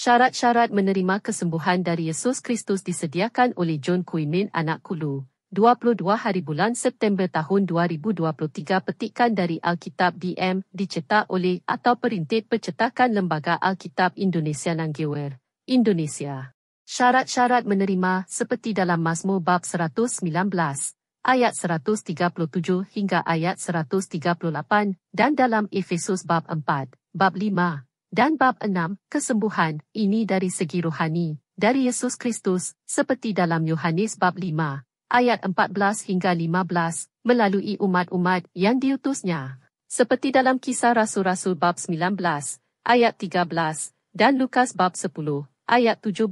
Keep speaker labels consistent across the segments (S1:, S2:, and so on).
S1: Syarat-syarat menerima kesembuhan dari Yesus Kristus disediakan oleh John Quinlan Anak Kulu, 22 hari bulan September tahun 2023. Petikan dari Alkitab DM, dicetak oleh atau perintit Percetakan Lembaga Alkitab Indonesia Nanggewer, Indonesia. Syarat-syarat menerima seperti dalam Mazmur bab 119, ayat 137 hingga ayat 138, dan dalam Efesus bab 4, bab 5, dan bab 6, kesembuhan, ini dari segi rohani, dari Yesus Kristus, seperti dalam Yohanes bab 5, ayat 14 hingga 15, melalui umat-umat yang diutusnya. Seperti dalam Kisah Rasul-Rasul bab 19, ayat 13, dan Lukas bab 10, ayat 17.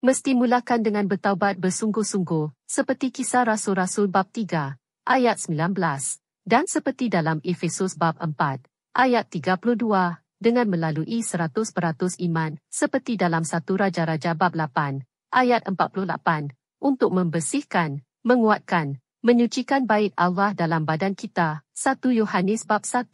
S1: Mesti mulakan dengan bertaubat bersungguh-sungguh, seperti Kisah Rasul-Rasul bab 3, ayat 19, dan seperti dalam Efesus bab 4, ayat 32, dengan melalui 100% iman, seperti dalam 1 Raja-Raja bab 8, ayat 48, untuk membersihkan, menguatkan, menyucikan bait Allah dalam badan kita, 1 Yohanes bab 1,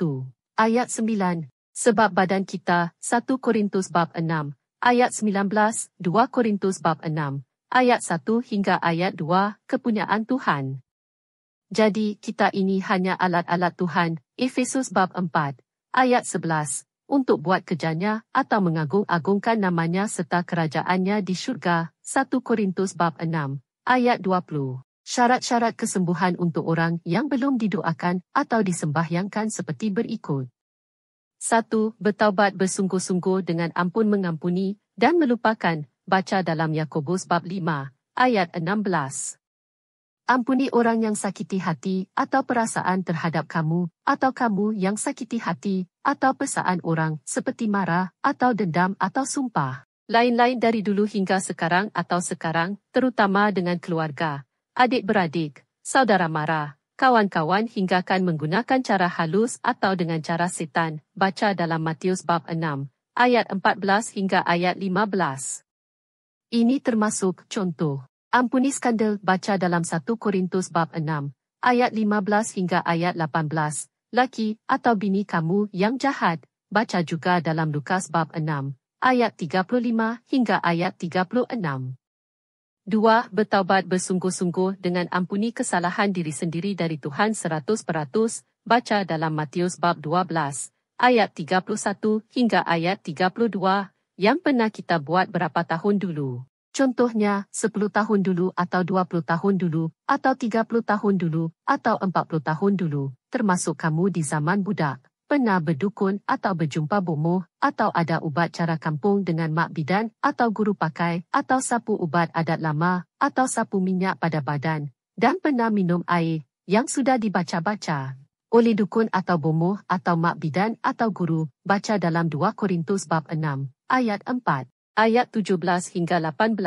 S1: ayat 9, sebab badan kita, 1 Korintus bab 6, ayat 19, 2 Korintus bab 6, ayat 1 hingga ayat 2, kepunyaan Tuhan. Jadi, kita ini hanya alat-alat Tuhan, Efesus bab 4, ayat 11, untuk buat kerjanya atau mengagung-agungkan namanya serta kerajaannya di syurga, 1 Korintus bab 6, ayat 20. Syarat-syarat kesembuhan untuk orang yang belum didoakan atau disembahyangkan seperti berikut. 1. Bertaubat bersungguh-sungguh dengan ampun mengampuni dan melupakan, baca dalam Yakobus bab 5, ayat 16. Ampuni orang yang sakiti hati atau perasaan terhadap kamu, atau kamu yang sakiti hati atau perasaan orang seperti marah atau dendam atau sumpah. Lain-lain dari dulu hingga sekarang atau sekarang, terutama dengan keluarga, adik-beradik, saudara mara, kawan-kawan hinggakan menggunakan cara halus atau dengan cara setan, baca dalam Matius bab 6, ayat 14 hingga ayat 15. Ini termasuk contoh. Ampuni skandal, baca dalam 1 Korintus bab 6, ayat 15 hingga ayat 18, laki atau bini kamu yang jahat, baca juga dalam Lukas bab 6, ayat 35 hingga ayat 36. 2. Bertaubat bersungguh-sungguh dengan ampuni kesalahan diri sendiri dari Tuhan 100%, baca dalam Matius bab 12, ayat 31 hingga ayat 32, yang pernah kita buat berapa tahun dulu. Contohnya, 10 tahun dulu atau 20 tahun dulu, atau 30 tahun dulu, atau 40 tahun dulu, termasuk kamu di zaman budak. Pernah berdukun atau berjumpa bomoh, atau ada ubat cara kampung dengan mak bidan, atau guru pakai, atau sapu ubat adat lama, atau sapu minyak pada badan, dan pernah minum air yang sudah dibaca-baca oleh dukun atau bomoh atau mak bidan atau guru, baca dalam 2 Korintus bab 6, ayat 4, ayat 17 hingga 18.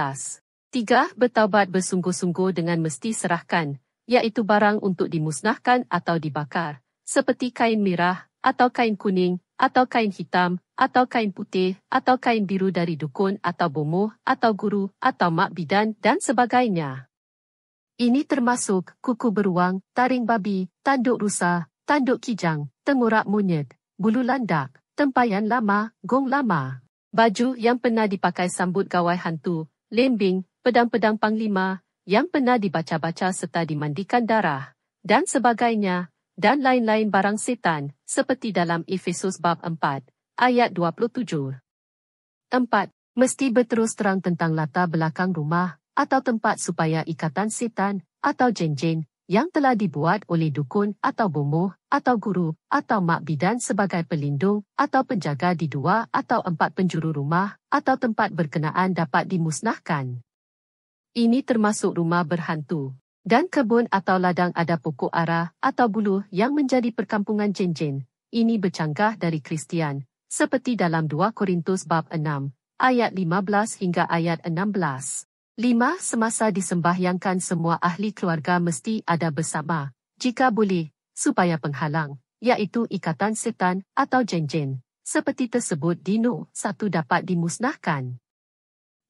S1: 3. Bertaubat bersungguh-sungguh dengan mesti serahkan, yaitu barang untuk dimusnahkan atau dibakar, seperti kain merah, atau kain kuning, atau kain hitam, atau kain putih, atau kain biru dari dukun atau bomoh, atau guru, atau mak bidan, dan sebagainya. Ini termasuk kuku beruang, taring babi, tanduk rusa, tanduk kijang, tengkorak monyet, bulu landak, tempayan lama, gong lama, baju yang pernah dipakai sambut gawai hantu, lembing, pedang-pedang panglima, yang pernah dibaca-baca serta dimandikan darah, dan sebagainya, dan lain-lain barang setan, seperti dalam Efesus bab 4, ayat 27. 4. Mesti berterus terang tentang latar belakang rumah, atau tempat supaya ikatan setan, atau jen-jen, yang telah dibuat oleh dukun atau bomoh, atau guru, atau mak bidan sebagai pelindung, atau penjaga di 2 atau 4 penjuru rumah, atau tempat berkenaan dapat dimusnahkan. Ini termasuk rumah berhantu. Dan kebun atau ladang ada pokok ara atau buluh yang menjadi perkampungan jen-jen. Ini bercanggah dari Kristian, seperti dalam 2 Korintus bab 6, ayat 15 hingga ayat 16. 5. Semasa disembahyangkan semua ahli keluarga mesti ada bersama, jika boleh, supaya penghalang, yaitu ikatan setan atau jen-jen, seperti tersebut di Nuh 1 dapat dimusnahkan.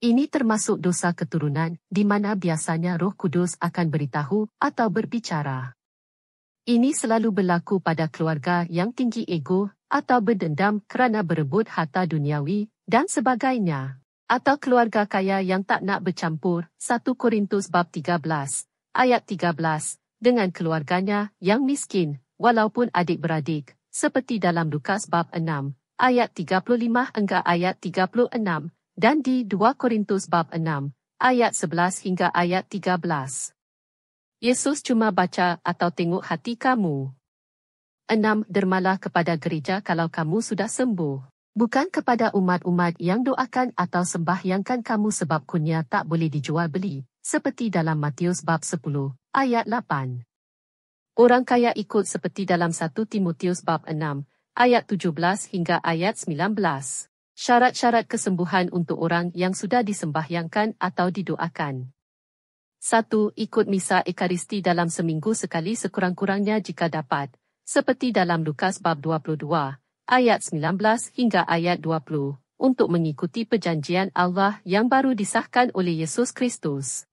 S1: Ini termasuk dosa keturunan, di mana biasanya Roh Kudus akan beritahu atau berbicara. Ini selalu berlaku pada keluarga yang tinggi ego atau berdendam kerana berebut harta duniawi dan sebagainya. Atau keluarga kaya yang tak nak bercampur, 1 Korintus bab 13, ayat 13, dengan keluarganya yang miskin, walaupun adik-beradik, seperti dalam Lukas bab 6, ayat 35 hingga ayat 36, dan di 2 Korintus bab 6, ayat 11 hingga ayat 13. Yesus cuma baca atau tengok hati kamu. 6. Dermalah kepada gereja kalau kamu sudah sembuh. Bukan kepada umat-umat yang doakan atau sembahyangkan kamu sebab kurnia tak boleh dijual beli, seperti dalam Matius bab 10, ayat 8. Orang kaya ikut seperti dalam 1 Timotius bab 6, ayat 17 hingga ayat 19. Syarat-syarat kesembuhan untuk orang yang sudah disembahyangkan atau didoakan. 1. Ikut misa ekaristi dalam seminggu sekali sekurang-kurangnya jika dapat, seperti dalam Lukas bab 22, ayat 19 hingga ayat 20, untuk mengikuti perjanjian Allah yang baru disahkan oleh Yesus Kristus.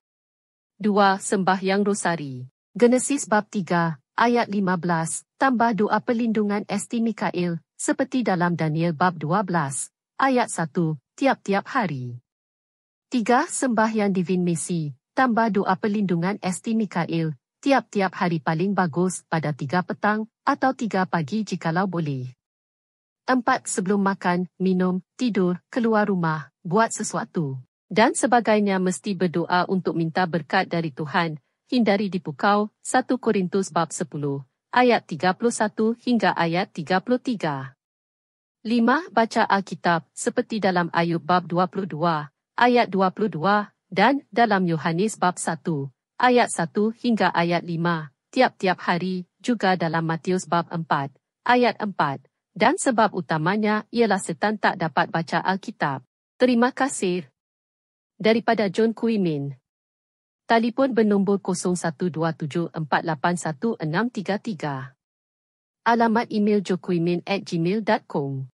S1: 2. Sembahyang Rosari. Genesis bab 3, ayat 15, tambah doa perlindungan Esti Mikael, seperti dalam Daniel bab 12, ayat 1, tiap-tiap hari. 3. Sembahyang Divine Mercy, tambah doa perlindungan Esti Mikael, tiap-tiap hari paling bagus pada 3 petang atau 3 pagi jikalau boleh. 4. Sebelum makan, minum, tidur, keluar rumah, buat sesuatu, dan sebagainya mesti berdoa untuk minta berkat dari Tuhan, hindari dipukau, 1 Korintus bab 10, ayat 31 hingga ayat 33. 5. Baca Alkitab, seperti dalam Ayub bab 22, ayat 22, dan dalam Yohanes bab 1, ayat 1 hingga ayat 5, tiap-tiap hari, juga dalam Matius bab 4, ayat 4, dan sebab utamanya ialah setan tak dapat baca Alkitab. Terima kasih. Daripada John Kuimin. Telefon bernombor 0127481633. Alamat email jokuimin@gmail.com